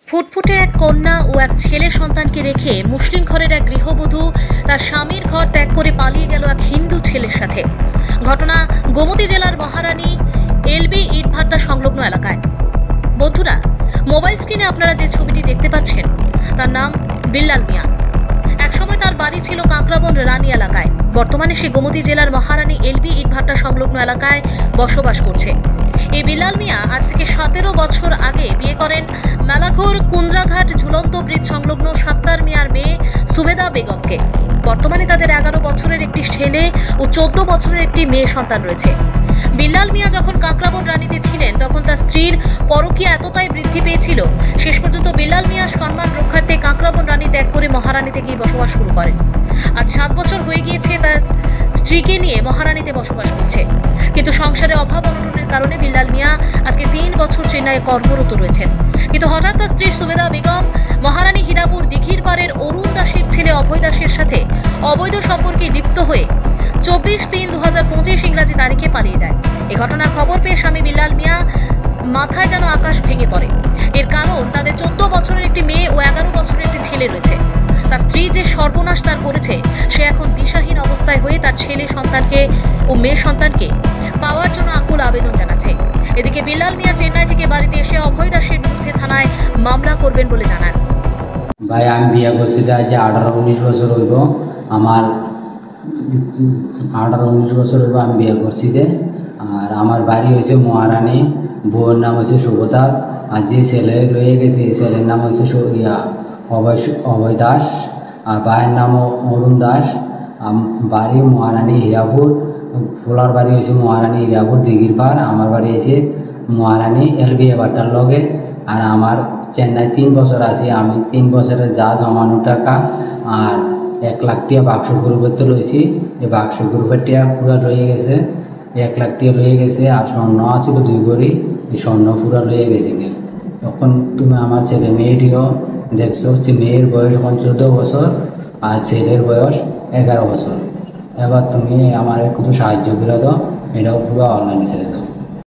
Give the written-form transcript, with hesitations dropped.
ফুটফুটে এক কন্যা ও এক ছেলে সন্তানকে রেখে মুসলিম ঘরের এক গৃহবধূ তার স্বামীর ঘর ত্যাগ করে পালিয়ে গেল এক হিন্দু ছেলের সাথে। ঘটনা গোমতী জেলার মহারানী এলবি ইটভাটা সংলগ্ন এলাকায়। বন্ধুরা, মোবাইল স্ক্রিনে আপনারা যে ছবিটি দেখতে পাচ্ছেন তার নাম বিল্লাল মিয়া। একসময় তার বাড়ি ছিল কাঁকড়াবন রানী এলাকায়। বর্তমানে সে গোমতী জেলার মহারানী এলবি ইটভাটা সংলগ্ন এলাকায় বসবাস করছে। এই বিল্লাল মিয়া আজ থেকে 17 বছর আগে বিয়ে করেন মেলাঘর কুন্দ্রাঘাট ঝুলন্ত ব্রিজ সংলগ্ন সাত্তার মিয়ার মেয়ে সুবেদা বেগমকে। বর্তমানে তাদের 11 বছরের একটি ছেলে ও 14 বছরের একটি মেয়ে সন্তান রয়েছে। বিল্লাল মিয়া যখন কাঁকড়াবন রানীতে ছিলেন তখন তার স্ত্রীর পরকীয়া এতটাই বৃদ্ধি পেয়েছিল, শেষ পর্যন্ত বিল্লাল মিয়া সম্মান রক্ষার্থে কাঁকড়াবন রানী ত্যাগ করে মহারানীতে গিয়ে বসবাস শুরু করেন। আজ 7 বছর হয়ে গিয়েছে তার স্ত্রীকে নিয়ে মহারানীতে বসবাস করছে, কিন্তু সংসারে অভাব অনটনের কারণে বিল্লাল মিয়া আজকে 3 বছর চেন্নাইয়ে কর্মরত রয়েছেন। কিন্তু হঠাৎ তার স্ত্রী সুবেদা বেগম মহারানী হীরাপুর দিঘির পাড়ের অরুণ দাসের ছেলে অভয় দাসের সাথে অবৈধ সম্পর্কে লিপ্ত হয়ে 24/3/2025 ইংরাজি তারিখে পালিয়ে যায়। এই ঘটনার খবর পেয়ে স্বামী বিল্লাল মিয়া মাথায় যেন আকাশ ভেঙে পড়ে। এর কারণ তাদের 14 বছরের একটি মেয়ে ও 11 বছরের একটি ছেলে রয়েছে। তার স্ত্রী যে সর্বনাশ তার করেছে, সে এখন দিশাহীন অবস্থায় হয়ে তার ছেলে সন্তানকে ও মেয়ে সন্তানকে পাওয়ার জন্য আকুল আবেদন জানাচ্ছে। এদিকে বিল্লাল মিয়া চেন্নাই থেকে বাড়িতে এসে অভয় দাসের বিরুদ্ধে থানায় মামলা করবেন বলে জানান। ভাই, আমি বিয়ে করছি যে 18-19 বছর হইব। আমার 18-19 বছর হইব আমি বিয়ে করছি যে। আর আমার বাড়ি হয়েছে মহারানী, বউয়ের নাম হয়েছে শুভদাস। আর যে ছেলে রয়ে গেছে এই ছেলের নাম হয়েছে অভয় দাস, আর ভাইয়ের নাম অরুণ দাস। বাড়ি মহারানী হীরাপুর, ফুলার বাড়ি হয়েছে মহারানী হীরাপুর দিঘির পাড়। আমার বাড়ি হয়েছে মহারানী এলবি ভাটার লগে। আর আমার চেন্নাই 3 বছর আছে। আমি 3 বছরের যা জমানো টাকা আর 1 লাখ টাকা বাক্স গ্রুপের তো লইছি। এই বাক্স গ্রুপের টাকা পুরা লয়ে গেছে, 1 লাখ টাকা লয়ে গেছে। আর স্বর্ণ আছিল 2 ভরি, এই স্বর্ণ পুরা লয়ে গেছে। তখন তুমি আমার ছেলে মেয়েটিও দেখছো, হচ্ছে মেয়ের বয়স এখন 14 বছর আর ছেলের বয়স 11 বছর। এবার তুমি আমার একটু সাহায্য করে দাও, এটাও পুরো অনলাইনে ছেড়ে দাও।